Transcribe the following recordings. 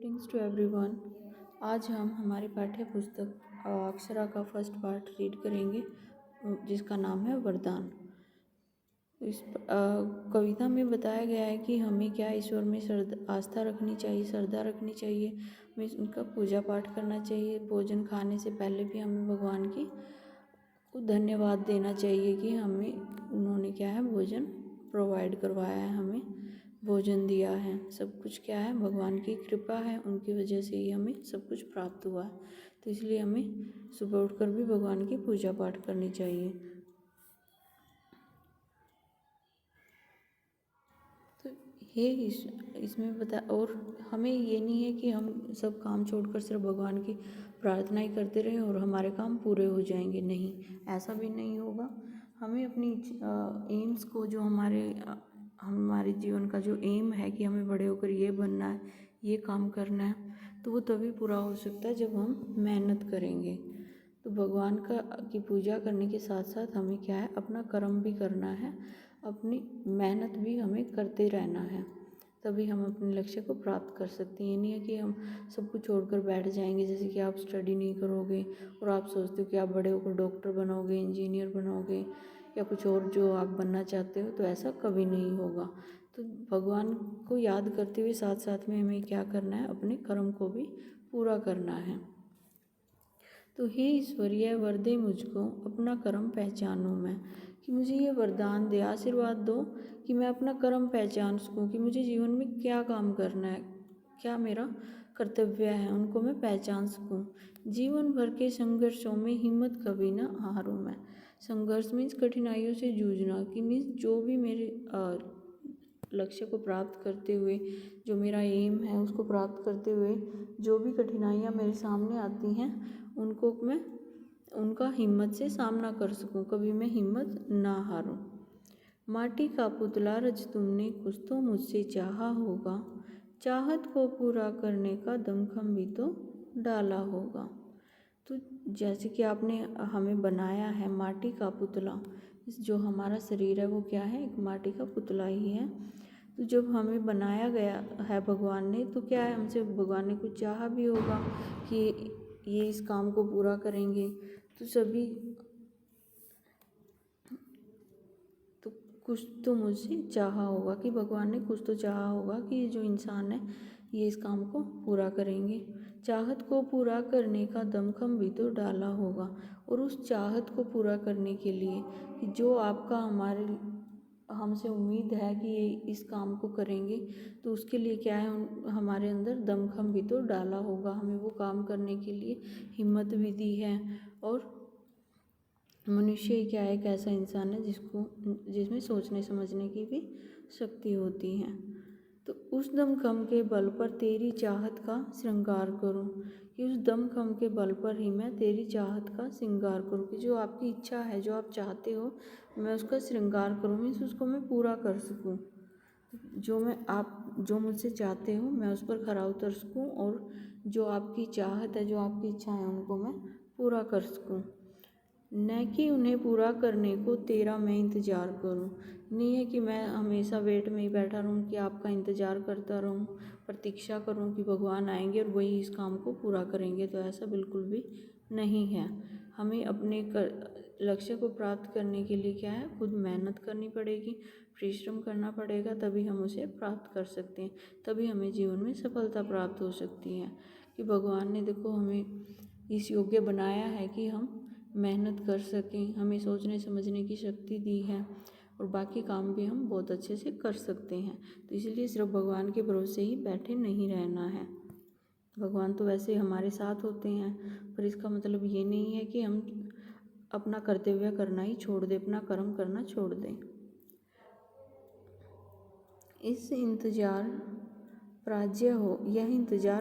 Greetings to everyone. आज हम हमारी पाठ्य पुस्तक अक्षरा का फर्स्ट पार्ट रीड करेंगे जिसका नाम है वरदान। इस कविता में बताया गया है कि हमें क्या ईश्वर में आस्था रखनी चाहिए, श्रद्धा रखनी चाहिए, हमें उनका पूजा पाठ करना चाहिए। भोजन खाने से पहले भी हमें भगवान की को धन्यवाद देना चाहिए कि हमें उन्होंने क्या है भोजन प्रोवाइड करवाया है, हमें भोजन दिया है। सब कुछ क्या है भगवान की कृपा है, उनकी वजह से ही हमें सब कुछ प्राप्त हुआ है। तो इसलिए हमें सुबह उठकर भी भगवान की पूजा पाठ करनी चाहिए। तो ये इसमें बता, और हमें ये नहीं है कि हम सब काम छोड़कर सिर्फ भगवान की प्रार्थना ही करते रहें और हमारे काम पूरे हो जाएंगे। नहीं, ऐसा भी नहीं होगा। हमें अपनी एम्स को, जो हमारे जीवन का जो एम है कि हमें बड़े होकर ये बनना है, ये काम करना है, तो वो तभी पूरा हो सकता है जब हम मेहनत करेंगे। तो भगवान की पूजा करने के साथ साथ हमें क्या है अपना कर्म भी करना है, अपनी मेहनत भी हमें करते रहना है, तभी हम अपने लक्ष्य को प्राप्त कर सकते हैं। ये नहीं है कि हम सब कुछ छोड़कर बैठ जाएंगे, जैसे कि आप स्टडी नहीं करोगे और आप सोचते हो कि आप बड़े होकर डॉक्टर बनोगे, इंजीनियर बनोगे या कुछ और जो आप बनना चाहते हो, तो ऐसा कभी नहीं होगा। तो भगवान को याद करते हुए साथ साथ में हमें क्या करना है, अपने कर्म को भी पूरा करना है। तो हे ईश्वरीय वर दे मुझको अपना कर्म पहचानूं मैं, कि मुझे ये वरदान दे, आशीर्वाद दो कि मैं अपना कर्म पहचान सकूं, कि मुझे जीवन में क्या काम करना है, क्या मेरा कर्तव्य है, उनको मैं पहचान सकूं। जीवन भर के संघर्षों में हिम्मत कभी ना हारूं मैं। संघर्ष मीन्स कठिनाइयों से जूझना, कि मीन्स जो भी मेरे लक्ष्य को प्राप्त करते हुए, जो मेरा एम है उसको प्राप्त करते हुए जो भी कठिनाइयाँ मेरे सामने आती हैं, उनको मैं उनका हिम्मत से सामना कर सकूं, कभी मैं हिम्मत ना हारूं। माटी का पुतला रच तुमने कुछ तो मुझसे चाहा होगा, चाहत को पूरा करने का दमखम भी तो डाला होगा। तो जैसे कि आपने हमें बनाया है माटी का पुतला, जो हमारा शरीर है वो क्या है, एक माटी का पुतला ही है। तो जब हमें बनाया गया है भगवान ने, तो क्या है हमसे भगवान ने कुछ चाहा भी होगा कि ये इस काम को पूरा करेंगे। तो कुछ तो मुझसे चाहा होगा, कि भगवान ने कुछ तो चाहा होगा कि ये जो इंसान है ये इस काम को पूरा करेंगे। चाहत को पूरा करने का दमखम भी तो डाला होगा, और उस चाहत को पूरा करने के लिए कि जो आपका हमसे उम्मीद है कि ये इस काम को करेंगे, तो उसके लिए क्या है हमारे अंदर दमखम भी तो डाला होगा, हमें वो काम करने के लिए हिम्मत भी दी है। और मनुष्य ही क्या है, एक ऐसा इंसान है जिसमें सोचने समझने की भी शक्ति होती है। तो उस दमखम के बल पर तेरी चाहत का श्रृंगार करूं, कि उस दमखम के बल पर ही मैं तेरी चाहत का श्रृंगार करूं, कि जो आपकी इच्छा है, जो आप चाहते हो, मैं उसका श्रृंगार करूं, मीन्स उसको मैं पूरा कर सकूं। जो मुझसे चाहते हो मैं उस पर खरा उतर सकूं, और जो आपकी चाहत है, जो आपकी इच्छा है, उनको मैं पूरा कर सकूं। न कि उन्हें पूरा करने को तेरा मैं इंतज़ार करूं, नहीं है कि मैं हमेशा वेट में ही बैठा रहूं, कि आपका इंतज़ार करता रहूं, प्रतीक्षा करूं कि भगवान आएंगे और वही इस काम को पूरा करेंगे। तो ऐसा बिल्कुल भी नहीं है। हमें अपने लक्ष्य को प्राप्त करने के लिए क्या है, खुद मेहनत करनी पड़ेगी, परिश्रम करना पड़ेगा, तभी हम उसे प्राप्त कर सकते हैं, तभी हमें जीवन में सफलता प्राप्त हो सकती है। कि भगवान ने देखो हमें इस योग्य बनाया है कि हम मेहनत कर सकें, हमें सोचने समझने की शक्ति दी है, और बाकी काम भी हम बहुत अच्छे से कर सकते हैं। तो इसलिए सिर्फ भगवान के भरोसे ही बैठे नहीं रहना है। भगवान तो वैसे हमारे साथ होते हैं, पर इसका मतलब ये नहीं है कि हम अपना कर्तव्य करना ही छोड़ दें, अपना कर्म करना छोड़ दें। यह इंतजार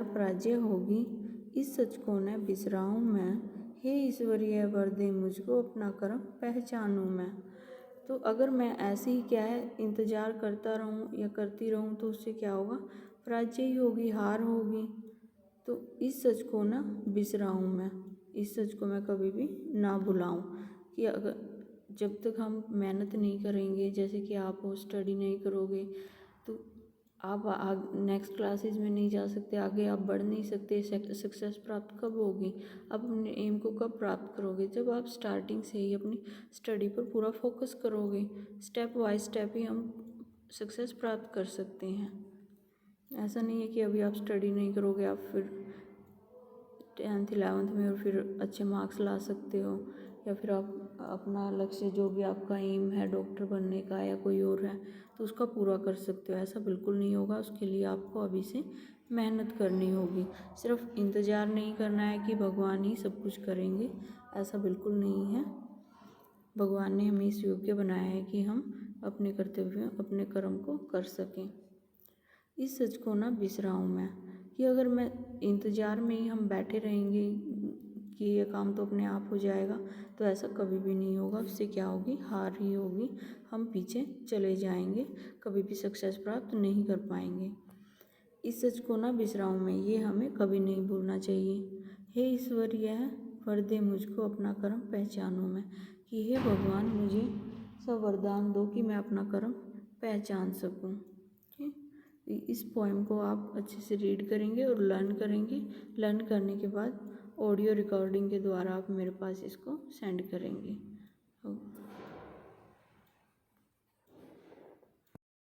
पराजय होगी, इस सच को न बिसराऊं मैं। हे ईश्वरीय वर दे मुझको अपना कर्म पहचानूं मैं। तो अगर मैं ऐसे ही क्या है इंतज़ार करता रहूं या करती रहूं, तो उससे क्या होगा, पराजय ही होगी, हार होगी। तो इस सच को ना बिसराऊं मैं, इस सच को मैं कभी भी ना भुलाऊं, कि अगर जब तक हम मेहनत नहीं करेंगे, जैसे कि आप स्टडी नहीं करोगे, तो आप नेक्स्ट क्लासेस में नहीं जा सकते, आगे आप बढ़ नहीं सकते। सक्सेस प्राप्त कब होगी, आप अपने एम को कब प्राप्त करोगे, जब आप स्टार्टिंग से ही अपनी स्टडी पर पूरा फोकस करोगे। स्टेप बाय स्टेप ही हम सक्सेस प्राप्त कर सकते हैं। ऐसा नहीं है कि अभी आप स्टडी नहीं करोगे, आप फिर 10th 11th में और फिर अच्छे मार्क्स ला सकते हो, या फिर आप अपना लक्ष्य जो भी आपका एम है डॉक्टर बनने का या कोई और है तो उसका पूरा कर सकते हो। ऐसा बिल्कुल नहीं होगा, उसके लिए आपको अभी से मेहनत करनी होगी। सिर्फ इंतज़ार नहीं करना है कि भगवान ही सब कुछ करेंगे, ऐसा बिल्कुल नहीं है। भगवान ने हमें इस योग्य बनाया है कि हम अपने कर्तव्य अपने कर्म को कर सकें। इस सच को ना बिसराऊँ मैं कि अगर मैं इंतज़ार में ही हम बैठे रहेंगे कि ये काम तो अपने आप हो जाएगा, तो ऐसा कभी भी नहीं होगा। उससे क्या होगी, हार ही होगी, हम पीछे चले जाएंगे, कभी भी सक्सेस प्राप्त नहीं कर पाएंगे। इस सच को ना बिसराऊँ मैं, ये हमें कभी नहीं भूलना चाहिए। हे ईश्वर, यह वर दे मुझको अपना कर्म पहचानूँ मैं, कि हे भगवान मुझे सब वरदान दो कि मैं अपना कर्म पहचान सकूँ। इस पोएम को आप अच्छे से रीड करेंगे और लर्न करेंगे। लर्न करने के बाद ऑडियो रिकॉर्डिंग के द्वारा आप मेरे पास इसको सेंड करेंगे।